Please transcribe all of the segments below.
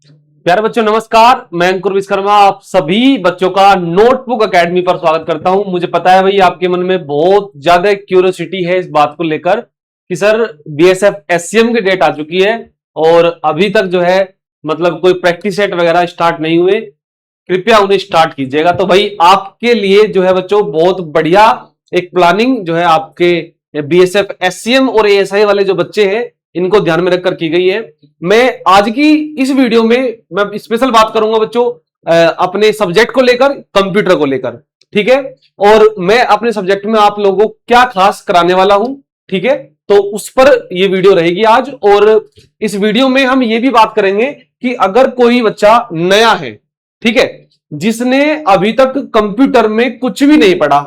प्यारे बच्चों नमस्कार। मैं अंकुर विश्वकर्मा आप सभी बच्चों का नोटबुक एकेडमी पर स्वागत करता हूं। मुझे पता है भाई आपके मन में बहुत ज्यादा क्यूरियोसिटी है इस बात को लेकर कि सर बीएसएफ एससीएम की डेट आ चुकी है और अभी तक जो है मतलब कोई प्रैक्टिस सेट वगैरह स्टार्ट नहीं हुए। कृपया उन्हें स्टार्ट कीजिएगा। तो भाई आपके लिए जो है बच्चों बहुत बढ़िया एक प्लानिंग जो है आपके बीएसएफ एससीएम और एएसआई वाले जो बच्चे हैं इनको ध्यान में रखकर की गई है। मैं आज की इस वीडियो में मैं स्पेशल बात करूंगा बच्चों अपने सब्जेक्ट को लेकर, कंप्यूटर को लेकर, ठीक है। और मैं अपने सब्जेक्ट में आप लोगों को क्या खास कराने वाला हूं, ठीक है। तो उस पर यह वीडियो रहेगी आज। और इस वीडियो में हम ये भी बात करेंगे कि अगर कोई बच्चा नया है, ठीक है, जिसने अभी तक कंप्यूटर में कुछ भी नहीं पढ़ा,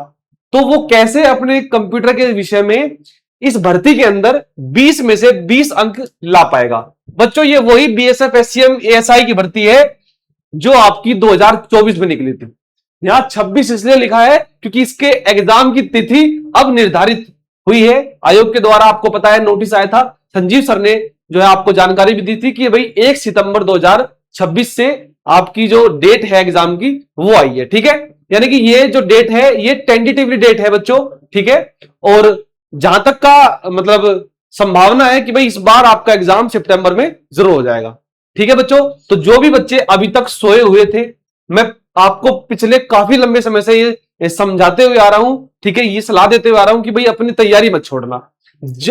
तो वो कैसे अपने कंप्यूटर के विषय में इस भर्ती के अंदर 20 में से 20 अंक ला पाएगा। बच्चों ये वही बीएसएफ एससीएम एएसआई की भर्ती है जो आपकी 2024 में निकली थी। यहां 26 इसलिए लिखा है क्योंकि इसके एग्जाम की तिथि अब निर्धारित हुई है। आयोग के द्वारा आपको पता है नोटिस आया था, संजीव सर ने जो है आपको जानकारी भी दी थी कि भाई 1 सितंबर 2026 से आपकी जो डेट है एग्जाम की वो आई है, ठीक है। यानी कि ये जो डेट है ये टेंटेटिवली डेट है बच्चों, ठीक है। और जहां तक का मतलब संभावना है कि भाई इस बार आपका एग्जाम सितंबर में जरूर हो जाएगा, ठीक है बच्चों। तो जो भी बच्चे अभी तक सोए हुए थे, मैं आपको पिछले काफी लंबे समय से ये समझाते हुए आ रहा हूं, ठीक है, ये सलाह देते हुए आ रहा हूं कि भाई अपनी तैयारी मत छोड़ना।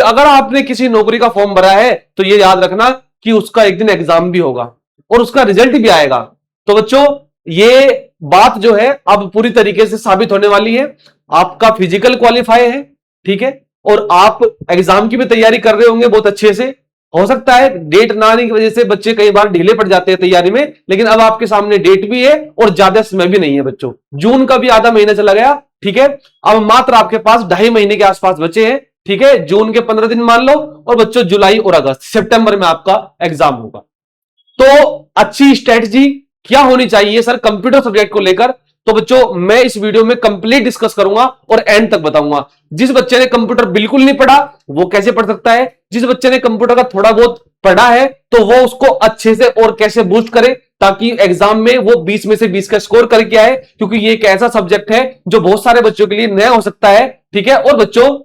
अगर आपने किसी नौकरी का फॉर्म भरा है तो ये याद रखना कि उसका एक दिन एग्जाम भी होगा और उसका रिजल्ट भी आएगा। तो बच्चों ये बात जो है अब पूरी तरीके से साबित होने वाली है। आपका फिजिकल क्वालिफाई है, ठीक है, और आप एग्जाम की भी तैयारी कर रहे होंगे बहुत अच्छे से। हो सकता है डेट ना आने की वजह से बच्चे कई बार ढीले पड़ जाते हैं तैयारी में, लेकिन अब आपके सामने डेट भी है और ज्यादा समय भी नहीं है बच्चों। जून का भी आधा महीना चला गया, ठीक है। अब मात्र आपके पास 2.5 महीने के आसपास बचे हैं, ठीक है। जून के 15 दिन मान लो और बच्चों जुलाई और अगस्त सितंबर में आपका एग्जाम होगा। तो अच्छी स्ट्रेटजी क्या होनी चाहिए सर कंप्यूटर सब्जेक्ट को लेकर, तो बच्चों मैं इस वीडियो में कंप्लीट डिस्कस करूंगा और एंड तक बताऊंगा। जिस बच्चे ने कंप्यूटर बिल्कुल नहीं पढ़ा वो कैसे पढ़ सकता है, जिस बच्चे ने कंप्यूटर का थोड़ा बहुत पढ़ा है तो वो उसको अच्छे से और कैसे बूस्ट करे ताकि एग्जाम में वो 20 में से 20 का स्कोर करके आए, क्योंकि ये एक ऐसा सब्जेक्ट है जो बहुत सारे बच्चों के लिए नया हो सकता है, ठीक है। और बच्चों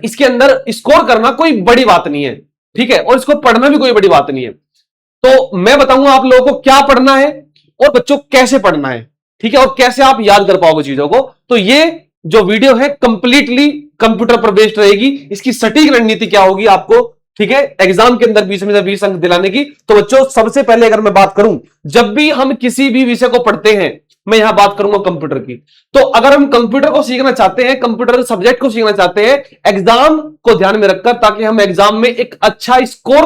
इसके अंदर स्कोर करना कोई बड़ी बात नहीं है, ठीक है, और इसको पढ़ना भी कोई बड़ी बात नहीं है। तो मैं बताऊंगा आप लोगों को क्या पढ़ना है और बच्चों कैसे पढ़ना है, ठीक है, और कैसे आप याद कर पाओगे चीजों को। तो ये जो वीडियो है कंप्लीटली कंप्यूटर पर बेस्ड रहेगी। इसकी सटीक रणनीति क्या होगी आपको, ठीक है, एग्जाम के अंदर 20 में से 20 अंक दिलाने की। तो बच्चों सबसे पहले अगर मैं बात करूं, जब भी हम किसी भी विषय को पढ़ते हैं, मैं यहां बात करूंगा कंप्यूटर की, तो अगर हम कंप्यूटर को सीखना चाहते हैं, कंप्यूटर सब्जेक्ट को सीखना चाहते हैं एग्जाम को ध्यान में रखकर, ताकि हम एग्जाम में एक अच्छा स्कोर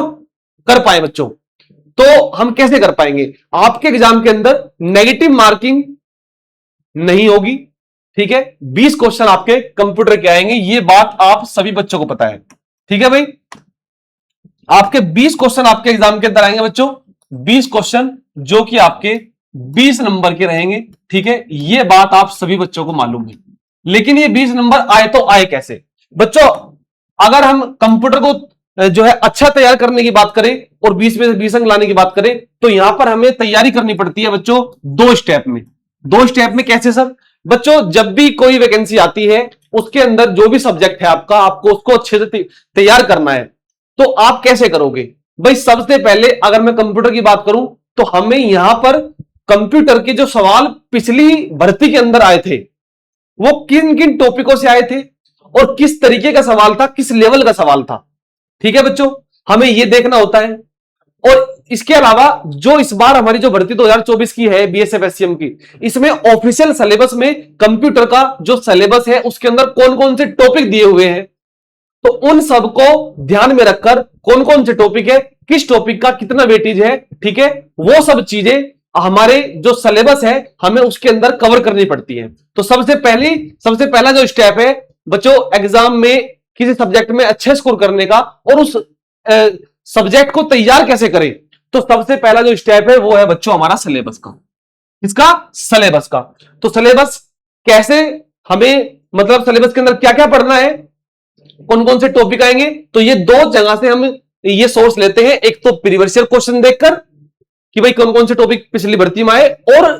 कर पाए बच्चों, तो हम कैसे कर पाएंगे। आपके एग्जाम के अंदर नेगेटिव मार्किंग नहीं होगी, ठीक है। 20 क्वेश्चन आपके कंप्यूटर के आएंगे, ये बात आप सभी बच्चों को पता है, ठीक है भाई। आपके 20 क्वेश्चन आपके एग्जाम के अंदर आएंगे बच्चों, 20 क्वेश्चन जो कि आपके 20 नंबर के रहेंगे, ठीक है। ये बात आप सभी बच्चों को मालूम है, लेकिन ये 20 नंबर आए तो आए कैसे बच्चों। अगर हम कंप्यूटर को जो है अच्छा तैयार करने की बात करें और 20 में से 20 अंक लाने की बात करें, तो यहां पर हमें तैयारी करनी पड़ती है बच्चों दो स्टेप में। दो स्टेप में कैसे सर बच्चों, जब भी कोई वैकेंसी आती है उसके अंदर जो भी सब्जेक्ट है आपका, आपको उसको अच्छे से तैयार करना है। तो आप कैसे करोगे भाई। सबसे पहले अगर मैं कंप्यूटर की बात करूं तो हमें यहां पर कंप्यूटर के जो सवाल पिछली भर्ती के अंदर आए थे वो किन किन टॉपिकों से आए थे और किस तरीके का सवाल था, किस लेवल का सवाल था, ठीक है बच्चों, हमें यह देखना होता है। और इसके अलावा जो इस बार हमारी जो भर्ती 2024 की है बीएसएफ एससीएम की, इसमें ऑफिशियल सिलेबस में कंप्यूटर का जो सिलेबस है उसके अंदर कौन कौन से टॉपिक दिए हुए हैं, तो उन सबको ध्यान में रखकर कौन कौन से टॉपिक है, किस टॉपिक का कितना वेटेज है, ठीक है, वो सब चीजें हमारे जो सिलेबस है हमें उसके अंदर कवर करनी पड़ती है। तो सबसे पहला जो स्टेप है बच्चों एग्जाम में किसी सब्जेक्ट में अच्छे स्कोर करने का और उस सब्जेक्ट को तैयार कैसे करें, तो सबसे पहला जो स्टेप है वो है बच्चों हमारा सिलेबस का। इसका सिलेबस का, तो सिलेबस कैसे हमें मतलब सिलेबस के अंदर क्या क्या पढ़ना है, कौन कौन से टॉपिक आएंगे, तो ये दो जगह से हम ये सोर्स लेते हैं। एक तो प्रीवियस ईयर क्वेश्चन देखकर कि भाई कौन कौन से टॉपिक पिछली भर्ती में आए और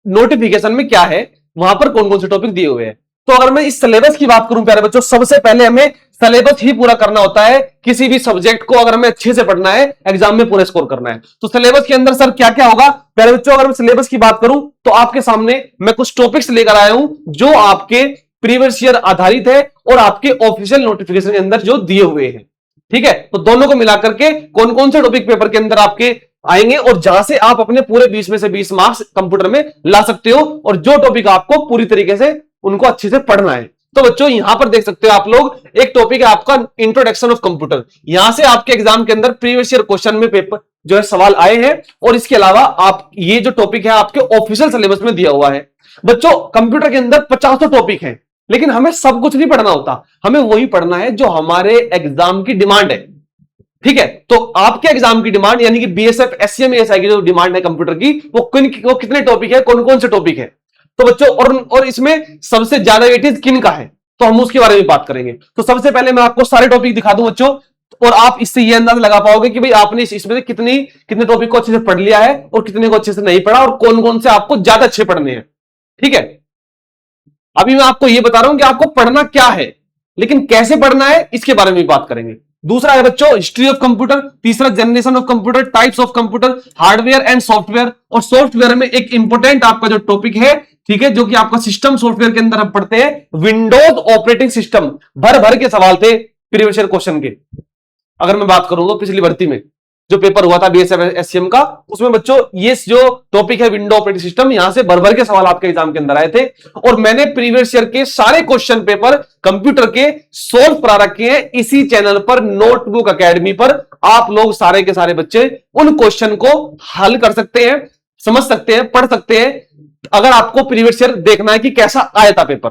नोटिफिकेशन में क्या है, वहां पर कौन कौन से टॉपिक दिए हुए हैं। तो अगर मैं इस सिलेबस की बात करूं प्यारे बच्चों, सबसे पहले हमें सिलेबस ही पूरा करना होता है। किसी भी सब्जेक्ट को अगर हमें अच्छे से पढ़ना है, एग्जाम में पूरा स्कोर करना है, तो सिलेबस के अंदर सर क्या क्या होगा प्यारे बच्चों। अगर मैं सिलेबस की बात करूं तो आपके सामने मैं कुछ टॉपिक्स लेकर आया हूं जो आपके प्रीवियस ईयर आधारित है और आपके ऑफिशियल नोटिफिकेशन के अंदर जो दिए हुए हैं। ठीक है, तो दोनों को मिलाकर के कौन कौन से टॉपिक पेपर के अंदर आपके आएंगे और जहां से आप अपने पूरे 20 में से 20 मार्क्स कंप्यूटर में ला सकते हो, और जो टॉपिक आपको पूरी तरीके से उनको अच्छे से पढ़ना है। तो बच्चों यहां पर देख सकते हो आप लोग, एक टॉपिक है आपका इंट्रोडक्शन ऑफ कंप्यूटर। यहां से आपके एग्जाम के अंदर प्रीवियस ईयर क्वेश्चन में पेपर जो है सवाल आए हैं, और इसके अलावा आप ये जो टॉपिक है आपके ऑफिशियल सिलेबस में दिया हुआ है। बच्चों कंप्यूटर के अंदर 50 टॉपिक है, लेकिन हमें सब कुछ नहीं पढ़ना होता, हमें वही पढ़ना है जो हमारे एग्जाम की डिमांड है। ठीक है, तो आपके एग्जाम की डिमांड यानी कि बीएसएफ एससीएम एएसआई की जो डिमांड है कंप्यूटर की, वो कितने टॉपिक है, कौन कौन से टॉपिक है। तो बच्चों और इसमें सबसे ज्यादा वेटेज किन का है, तो हम उसके बारे में बात करेंगे। तो सबसे पहले मैं आपको सारे टॉपिक दिखा दूं बच्चों, और आप इससे ये अंदाजा लगा पाओगे कि भाई आपने इसमें से कितने टॉपिक को अच्छे से पढ़ लिया है और कितने को अच्छे से नहीं पढ़ा, और कौन कौन से आपको ज्यादा अच्छे पढ़ने हैं। ठीक है, अभी मैं आपको ये बता रहा हूं कि आपको पढ़ना क्या है, लेकिन कैसे पढ़ना है इसके बारे में बात करेंगे। दूसरा है बच्चों हिस्ट्री ऑफ कंप्यूटर, तीसरा generation of computer, types of computer, hardware and software. और सॉफ्टवेयर में एक इंपॉर्टेंट आपका जो टॉपिक है, ठीक है, जो कि आपका सिस्टम सॉफ्टवेयर के अंदर हम पढ़ते हैं, विंडोज ऑपरेटिंग सिस्टम। भर भर के सवाल थे प्रीवियस ईयर क्वेश्चन के। अगर मैं बात करूंगा पिछली भर्ती में जो पेपर हुआ था बीएसएफ एससीएम का, उसमें बच्चों ये जो टॉपिक है विंडो ऑपरेटिंग सिस्टम, यहां से भर भर के सवाल आपके एग्जाम के अंदर आए थे, और मैंने प्रीवियस ईयर के सारे क्वेश्चन पेपर कंप्यूटर के सोल्व करा रखे हैं इसी चैनल पर, नोटबुक एकेडमी पर। आप लोग सारे के सारे बच्चे उन क्वेश्चन को हल कर सकते हैं, समझ सकते हैं, पढ़ सकते हैं, अगर आपको प्रीवियस ईयर देखना है कि कैसा आया था पेपर।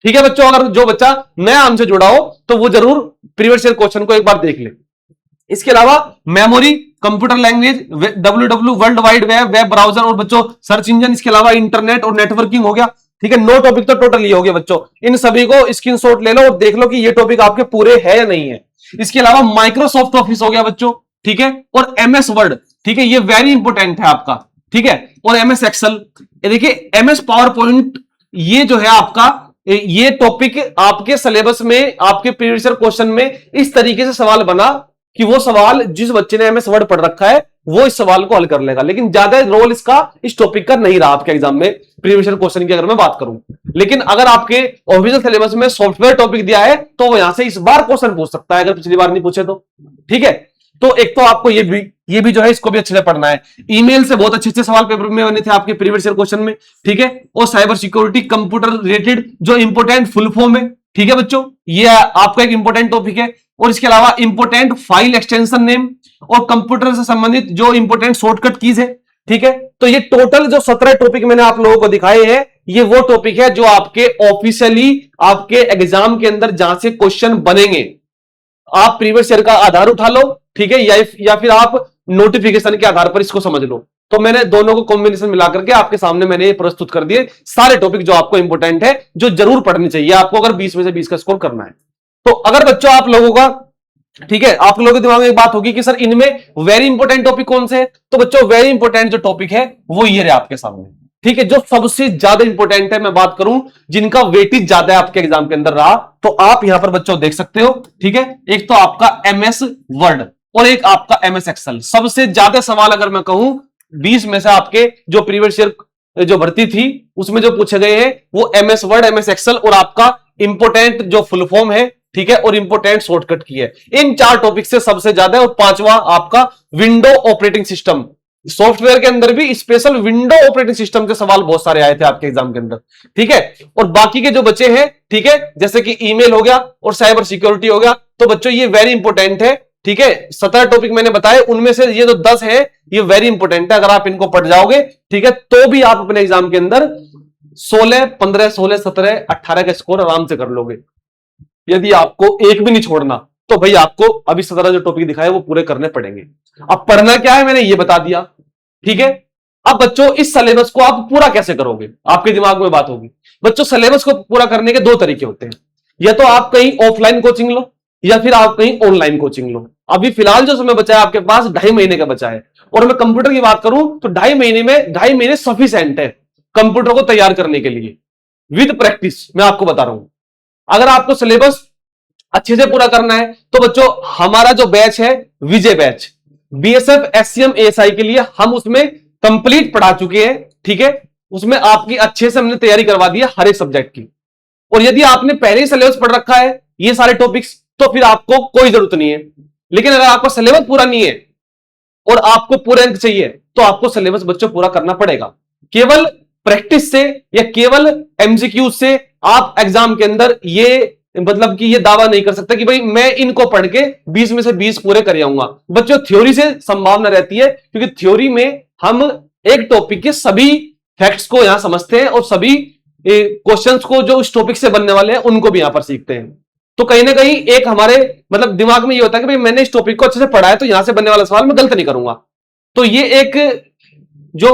ठीक है बच्चों, अगर जो बच्चा नया हमसे जुड़ा हो तो वो जरूर प्रीवियस ईयर क्वेश्चन को एक बार देख ले। इसके अलावा memory, computer language, W W world wide web, web browser और बच्चों सर्च इंजन, इसके अलावा इंटरनेट और नेटवर्किंग हो गया। ठीक है, 9 टॉपिक तो टोटल ये हो गए बच्चों। इन सभी को स्क्रीनशॉट ले लो और देख लो कि ये टॉपिक आपके पूरे है या नहीं है। इसके अलावा माइक्रोसॉफ्ट ऑफिस हो गया बच्चों, ठीक है, और एमएस वर्ड, ठीक है, ये वेरी इंपॉर्टेंट है आपका। ठीक है, और एमएस एक्सेल, देखिए एमएस पावर पॉइंट, ये जो है आपका, ये टॉपिक आपके सिलेबस में, आपके प्रीवियस ईयर क्वेश्चन में इस तरीके से सवाल बना कि वो सवाल जिस बच्चे ने एमएस वर्ड पढ़ रखा है वो इस सवाल को हल कर लेगा, लेकिन ज्यादा रोल इसका इस टॉपिक का नहीं रहा आपके एग्जाम में प्रीवियस ईयर क्वेश्चन की अगर मैं बात करूं। लेकिन अगर आपके ऑफिशियल सिलेबस में सॉफ्टवेयर टॉपिक दिया है तो वो यहां से इस बार क्वेश्चन पूछ सकता है, अगर पिछली बार नहीं पूछे तो। ठीक है, तो एक तो आपको ये भी जो है इसको भी अच्छे से पढ़ना है। ईमेल से बहुत अच्छे अच्छे सवाल पेपर में बने थे आपके प्रीवियस ईयर क्वेश्चन में। ठीक है, और साइबर सिक्योरिटी, कंप्यूटर रिलेटेड जो इंपोर्टेंट फुल फॉर्म है, ठीक है बच्चों, ये आपका एक इंपोर्टेंट टॉपिक है। और इसके अलावा इंपोर्टेंट फाइल एक्सटेंशन नेम और कंप्यूटर से संबंधित जो इंपोर्टेंट शॉर्टकट कीज है। ठीक है, तो ये टोटल जो 17 टॉपिक मैंने आप लोगों को दिखाए हैं, ये वो टॉपिक है जो आपके ऑफिशियली आपके एग्जाम के अंदर जहां से क्वेश्चन बनेंगे। आप प्रीवियस ईयर का आधार उठा लो, ठीक है, या फिर आप नोटिफिकेशन के आधार पर इसको समझ लो। तो मैंने दोनों को कॉम्बिनेशन मिलाकर के आपके सामने मैंने ये प्रस्तुत कर दिए सारे टॉपिक जो आपको इंपोर्टेंट है, जो जरूर पढ़ने चाहिए आपको अगर 20 में से 20 का स्कोर करना है। तो अगर बच्चों आप लोगों का, ठीक है, आप लोगों के दिमाग में एक बात होगी कि सर इनमें वेरी इंपॉर्टेंट टॉपिक कौन से है, तो बच्चों वेरी इंपॉर्टेंट जो टॉपिक है वो ये रहे आपके सामने। ठीक है, जो सबसे ज्यादा इंपॉर्टेंट है, मैं बात करूं जिनका वेटेज ज्यादा है आपके एग्जाम के अंदर रहा, तो आप यहां पर बच्चों देख सकते हो। ठीक है, एक तो आपका एमएस वर्ड और एक आपका एमएस एक्सेल। सबसे ज्यादा सवाल अगर मैं कहूं 20 में से आपके जो प्रीवियस ईयर जो भर्ती थी उसमें जो पूछे गए हैं वो एमएस वर्ड, एमएस एक्सेल और आपका इंपोर्टेंट जो फुल फॉर्म है, ठीक है, और इंपोर्टेंट शॉर्टकट की है। इन 4 टॉपिक से सबसे ज्यादा है। और 5वां आपका विंडो ऑपरेटिंग सिस्टम, सॉफ्टवेयर के अंदर भी स्पेशल विंडो ऑपरेटिंग सिस्टम के सवाल बहुत सारे आए थे आपके एग्जाम के अंदर। ठीक है, और बाकी के जो बचे हैं, ठीक है, जैसे कि ईमेल हो गया और साइबर सिक्योरिटी हो गया, तो बच्चों ये वेरी इंपॉर्टेंट है। ठीक है, 17 टॉपिक मैंने बताए, उनमें से ये जो 10 है ये वेरी इंपॉर्टेंट है। अगर आप इनको पढ़ जाओगे, ठीक है, तो भी आप अपने एग्जाम के अंदर 16, 15, 16, 17, 18 का स्कोर आराम से कर लोगे। यदि आपको एक भी नहीं छोड़ना तो भाई आपको अभी 17 जो टॉपिक दिखाए वो पूरे करने पड़ेंगे। अब पढ़ना क्या है मैंने ये बता दिया। ठीक है, अब बच्चों इस सिलेबस को आप पूरा कैसे करोगे, आपके दिमाग में बात होगी। बच्चों सिलेबस को पूरा करने के 2 तरीके होते हैं, या तो आप कहीं ऑफलाइन कोचिंग लो या फिर आप कहीं ऑनलाइन कोचिंग लो। अभी फिलहाल जो समय बचा है आपके पास 2.5 महीने का बचा है, और मैं कंप्यूटर की बात करूं तो 2.5 महीने सफिशिएंट है कंप्यूटर को तैयार करने के लिए विद प्रैक्टिस। मैं आपको बता रहा हूं, अगर आपको सिलेबस अच्छे से पूरा करना है तो बच्चों हमारा जो बैच है विजय बैच, बीएसएफ एससीएम एएसआई के लिए हम उसमें कंप्लीट पढ़ा चुके हैं। ठीक है, उसमें आपकी अच्छे से हमने तैयारी करवा दी है हर एक सब्जेक्ट की। और यदि आपने पहले ही सिलेबस पढ़ रखा है ये सारे टॉपिक्स तो फिर आपको कोई जरूरत नहीं है। लेकिन अगर आपका सिलेबस पूरा नहीं है और आपको पूरे अंक चाहिए तो आपको सिलेबस बच्चों पूरा करना पड़ेगा। केवल प्रैक्टिस से या केवल एमसीक्यू से आप एग्जाम के अंदर ये मतलब कि ये दावा नहीं कर सकते कि भाई मैं इनको पढ़ के 20 में से 20 पूरे कर आऊंगा। बच्चों थ्योरी से संभावना रहती है, क्योंकि थ्योरी में हम एक टॉपिक के सभी फैक्ट्स को यहां समझते हैं और सभी क्वेश्चंस को जो उस टॉपिक से बनने वाले हैं उनको भी यहां पर सीखते हैं। तो कहीं ना कहीं एक हमारे मतलब दिमाग में ये होता है कि भाई मैंने इस टॉपिक को अच्छे से पढ़ा है तो यहां से बनने वाला सवाल मैं गलत नहीं करूंगा। तो ये एक जो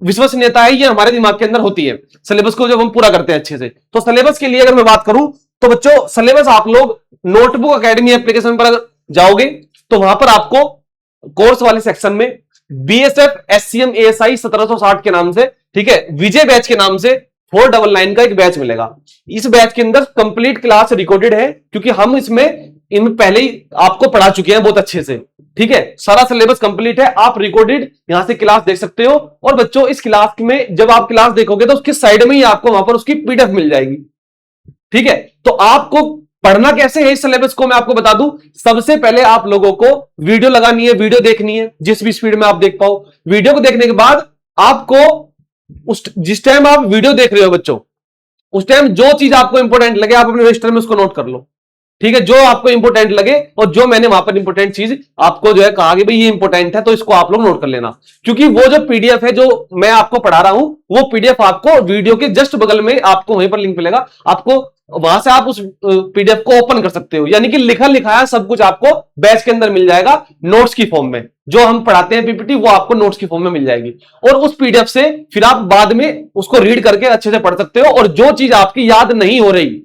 विश्वसनीयता है ये हमारे दिमाग के अंदर होती है सिलेबस को जब हम पूरा करते हैं अच्छे से। तो सिलेबस के लिए अगर मैं बात करूं तो बच्चों सिलेबस आप लोग नोटबुक एकेडमी एप्लीकेशन पर अगर जाओगे तो वहां पर आपको कोर्स वाले सेक्शन में बीएसएफ एससीएम एएसआई 1760 के नाम से, ठीक है, विजय बैच के नाम से 499 का एक बैच मिलेगा। इस बैच के अंदर कंप्लीट क्लास रिकॉर्डेड है, क्योंकि हम इसमें पहले ही आपको पढ़ा चुके हैं बहुत अच्छे से। ठीक है, सारा सिलेबस कंप्लीट है, आप रिकॉर्डेड यहां से क्लास देख सकते हो। और बच्चों इस क्लास में जब आप क्लास देखोगे तो उसके साइड में ही आपको वहां पर उसकी पीडीएफ मिल जाएगी। ठीक है, तो आपको पढ़ना कैसे है इस सिलेबस को मैं आपको बता दूं। सबसे पहले आप लोगों को वीडियो लगानी है, वीडियो देखनी है जिस भी स्पीड में आप देख पाओ। वीडियो को देखने के बाद आपको जिस टाइम आप वीडियो देख रहे हो बच्चों उस टाइम जो चीज आपको इंपॉर्टेंट लगे आप अपने रजिस्टर में उसको नोट कर लो। ठीक है, जो आपको इंपॉर्टेंट लगे और जो मैंने वहां पर इंपॉर्टेंट चीज आपको जो है कहा कि भाई ये इंपॉर्टेंट है तो इसको आप लोग नोट कर लेना। क्योंकि वो जो पीडीएफ है जो मैं आपको पढ़ा रहा हूं वो पीडीएफ आपको वीडियो के जस्ट बगल में आपको वहीं पर लिंक मिलेगा, आपको वहां से आप उस पीडीएफ को ओपन कर सकते हो। यानी कि लिखा लिखाया सब कुछ आपको बैच के अंदर मिल जाएगा नोट्स की फॉर्म में। जो हम पढ़ाते हैं पीपीटी वो आपको नोट्स की फॉर्म में मिल जाएगी और उस पीडीएफ से फिर आप बाद में उसको रीड करके अच्छे से पढ़ सकते हो। और जो चीज आपकी याद नहीं हो रही,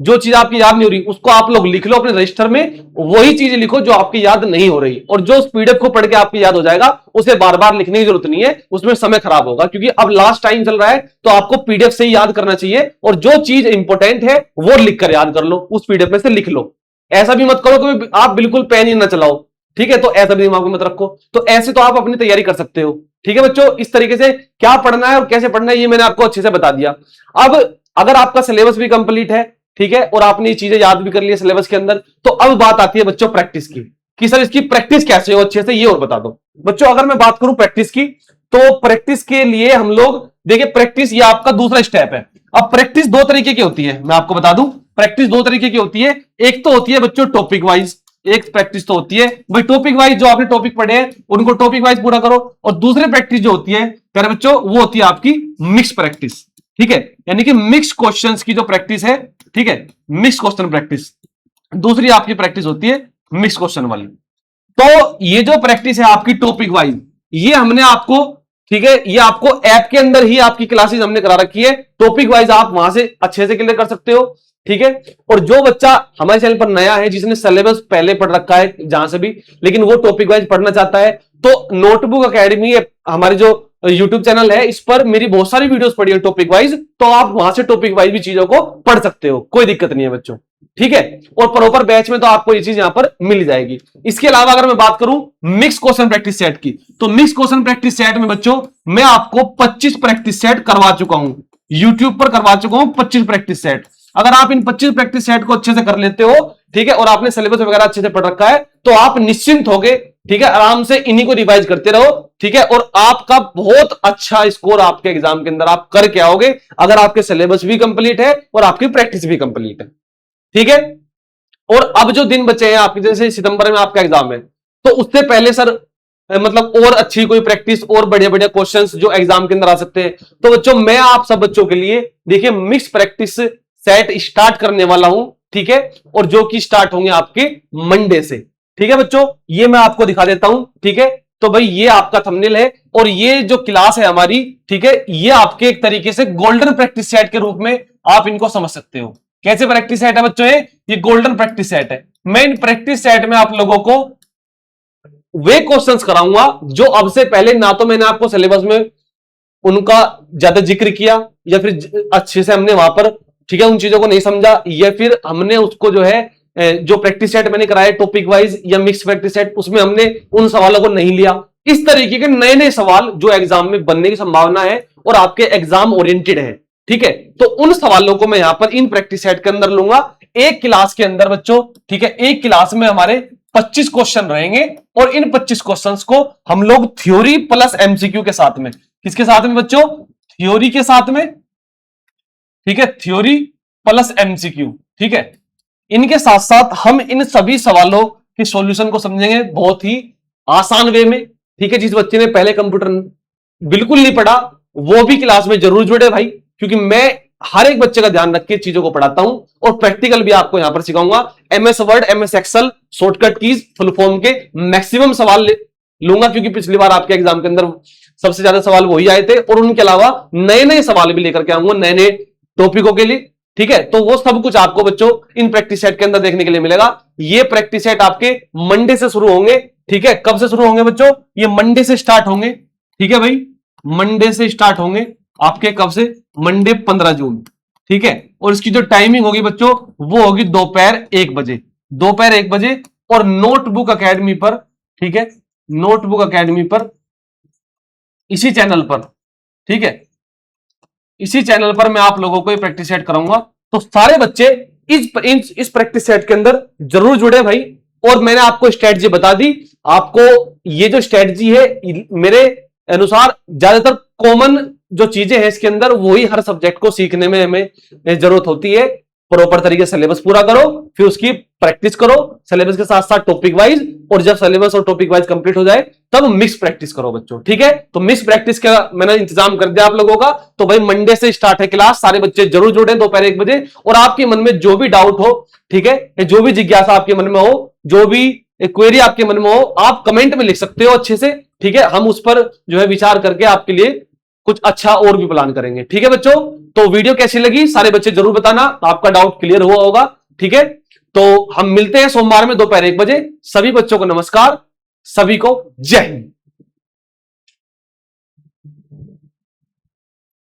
जो चीज आपकी याद नहीं हो रही उसको आप लोग लिख लो अपने रजिस्टर में, वही चीज लिखो जो आपकी याद नहीं हो रही। और जो उस पीडीएफ को पढ़ के आपकी याद हो जाएगा उसे बार बार लिखने की जरूरत नहीं है, उसमें समय खराब होगा। क्योंकि अब लास्ट टाइम चल रहा है तो आपको पीडीएफ से ही याद करना चाहिए और जो चीज इंपॉर्टेंट है वो लिख कर याद कर लो, उस पीडीएफ में से लिख लो। ऐसा भी मत करो कि आप बिल्कुल पेन ही ना चलाओ। ठीक है, तो ऐसा भी दिमाग में मत रखो। तो ऐसे तो आप अपनी तैयारी कर सकते हो। ठीक है बच्चों, इस तरीके से क्या पढ़ना है और कैसे पढ़ना है ये मैंने आपको अच्छे से बता दिया। अब अगर आपका सिलेबस भी कंप्लीट है, ठीक है, और आपने ये चीजें याद भी कर ली सिलेबस के अंदर, तो अब बात आती है बच्चों प्रैक्टिस की कि सर इसकी प्रैक्टिस कैसे हो अच्छे से, ये और बता दो। बच्चों अगर मैं बात करूं प्रैक्टिस की तो प्रैक्टिस के लिए हम लोग देखिए प्रैक्टिस ये आपका दूसरा स्टेप है। अब प्रैक्टिस दो तरीके की होती है, मैं आपको बता दूं प्रैक्टिस दो तरीके की होती है। एक तो होती है बच्चों टॉपिक वाइज, एक प्रैक्टिस तो होती है भाई टॉपिक वाइज, जो आपने टॉपिक पढ़े हैं उनको टॉपिक वाइज पूरा करो। और दूसरी प्रैक्टिस जो होती है प्यारे बच्चों वो होती है आपकी मिक्स प्रैक्टिस। ठीक है, यानी कि मिक्स क्वेश्चंस की जो प्रैक्टिस है, ठीक है, मिक्स क्वेश्चन प्रैक्टिस दूसरी आपकी प्रैक्टिस होती है मिक्स क्वेश्चन वाली। तो ये जो प्रैक्टिस है आपकी टॉपिक वाइज ये हमने आपको, ठीक है, ये आपको ऐप के अंदर ही आपकी क्लासेस हमने करा रखी है। टॉपिक वाइज आप वहां से अच्छे से क्लियर कर सकते हो। ठीक है, और जो बच्चा हमारे चैनल पर नया है जिसने सिलेबस पहले पढ़ रखा है जहां से भी, लेकिन वो टॉपिक वाइज पढ़ना चाहता है तो नोटबुक एकेडमी हमारे जो यूट्यूब चैनल है इस पर मेरी बहुत सारी वीडियोस पड़ी है टॉपिक वाइज, तो आप वहां से टॉपिक वाइज भी चीजों को पढ़ सकते हो, कोई दिक्कत नहीं है बच्चों। ठीक है, और प्रॉपर बैच में तो आपको ये चीज यहां पर मिल जाएगी। इसके अलावा अगर मैं बात करूं मिक्स क्वेश्चन प्रैक्टिस सेट की, तो मिक्स क्वेश्चन प्रैक्टिस सेट में बच्चों मैं आपको 25 प्रैक्टिस सेट करवा चुका हूं, यूट्यूब पर करवा चुका हूं 25 प्रैक्टिस सेट। अगर आप इन 25 प्रैक्टिस सेट को अच्छे से कर लेते हो, ठीक है, और आपने सिलेबस वगैरह अच्छे से पढ़ रखा है तो आप निश्चिंत होगे, ठीक है, आराम से इन्हीं को रिवाइज करते रहो। ठीक है, और आपका बहुत अच्छा स्कोर आपके एग्जाम के अंदर आप करके आओगे अगर आपके सिलेबस भी कंप्लीट है और आपकी प्रैक्टिस भी कंप्लीट है। ठीक है, और अब जो दिन बचे हैं आपके, जैसे सितंबर में आपका एग्जाम है तो उससे पहले सर मतलब और अच्छी कोई प्रैक्टिस और बढ़िया बढ़िया क्वेश्चंस जो एग्जाम के अंदर आ सकते हैं, तो बच्चों मैं आप सब बच्चों के लिए देखिए मिक्स प्रैक्टिस सेट स्टार्ट करने वाला हूं। ठीक है, और जो कि स्टार्ट होंगे आपके मंडे से। ठीक है बच्चों, ये मैं आपको दिखा देता हूं। ठीक है, तो भाई ये आपका थंबनेल है और ये जो क्लास है हमारी, ठीक है, ये आपके एक तरीके से गोल्डन प्रैक्टिस सेट के रूप में आप इनको समझ सकते हो। कैसे प्रैक्टिस सेट है बच्चों, ये गोल्डन प्रैक्टिस सेट है। मैं इन प्रैक्टिस सेट में आप लोगों को वे क्वेश्चंस कराऊंगा जो अब से पहले ना तो मैंने आपको सिलेबस में उनका ज्यादा जिक्र किया, या फिर अच्छे से हमने वहां पर ठीक है उन चीजों को नहीं समझा, या फिर हमने उसको जो है जो प्रैक्टिस सेट मैंने कराया टॉपिक वाइज या मिक्स प्रैक्टिस सेट, उसमें हमने उन सवालों को नहीं लिया। इस तरीके के नए नए सवाल जो एग्जाम में बनने की संभावना है और आपके एग्जाम ओरिएंटेड है, ठीक है, तो उन सवालों को मैं यहां पर इन प्रैक्टिस सेट के अंदर लूंगा एक क्लास के अंदर बच्चों, ठीक है। एक क्लास में हमारे 25 क्वेश्चन रहेंगे और इन 25 क्वेश्चंस को हम लोग थ्योरी प्लस एमसीक्यू के साथ में, किसके साथ में बच्चों, थ्योरी के साथ में, ठीक है, थ्योरी प्लस एमसीक्यू, ठीक है, इनके साथ साथ हम इन सभी सवालों के सॉल्यूशन को समझेंगे बहुत ही आसान वे में, ठीक है। जिस बच्चे ने पहले कंप्यूटर बिल्कुल नहीं पढ़ा वो भी क्लास में जरूर जुड़े भाई, क्योंकि मैं हर एक बच्चे का ध्यान रख के चीजों को पढ़ाता हूं और प्रैक्टिकल भी आपको यहां पर सिखाऊंगा। MS Word, MS Excel, shortcut keys, full form के मैक्सिमम सवाल लूंगा, क्योंकि पिछली बार आपके एग्जाम के अंदर सबसे ज्यादा सवाल वही आए थे, और उनके अलावा नए नए सवाल भी लेकर के आऊंगा नए नए टॉपिकों के लिए, ठीक है। तो वो सब कुछ आपको बच्चों इन प्रैक्टिस सेट के अंदर देखने के लिए मिलेगा। ये प्रैक्टिस सेट आपके मंडे से शुरू होंगे, ठीक है। कब से शुरू होंगे बच्चों, ये मंडे से स्टार्ट होंगे, ठीक है भाई, मंडे से स्टार्ट होंगे आपके, कब से, मंडे 15 जून, ठीक है। और इसकी जो टाइमिंग होगी बच्चों वो होगी दोपहर 1 बजे, दोपहर 1 बजे, और नोटबुक एकेडमी पर, ठीक है, नोटबुक एकेडमी पर, इसी चैनल पर, ठीक है, इसी चैनल पर मैं आप लोगों को ये प्रैक्टिस सेट कराऊंगा। तो सारे बच्चे इस प्रैक्टिस सेट के अंदर जरूर जुड़े भाई। और मैंने आपको स्ट्रेटजी बता दी, आपको ये जो स्ट्रेटजी है मेरे अनुसार ज्यादातर कॉमन जो चीजें हैं इसके अंदर वही हर सब्जेक्ट को सीखने में हमें जरूरत होती है। प्रॉपर तरीके से सिलेबस पूरा करो, फिर उसकी प्रैक्टिस करो सिलेबस के साथ साथ टॉपिक वाइज, और जब सिलेबस और टॉपिक वाइज कंप्लीट हो जाए तब मिक्स प्रैक्टिस करो बच्चों, ठीक है। तो मिक्स प्रैक्टिस का मैंने इंतजाम कर दिया आप लोगों का। तो भाई मंडे से स्टार्ट है क्लास, सारे बच्चे जरूर जुड़े दोपहर 1 बजे। और आपके मन में जो भी डाउट हो, ठीक है, जो भी जिज्ञासा आपके मन में हो, जो भी क्वेरी आपके मन में हो, आप कमेंट में लिख सकते हो अच्छे से, ठीक है। हम उस पर जो है विचार करके आपके लिए कुछ अच्छा और भी प्लान करेंगे, ठीक है बच्चों। तो वीडियो कैसी लगी सारे बच्चे जरूर बताना, आपका डाउट क्लियर हुआ होगा, ठीक है। तो हम मिलते हैं सोमवार में दोपहर 1 बजे। सभी बच्चों को नमस्कार, सभी को जय हिंद।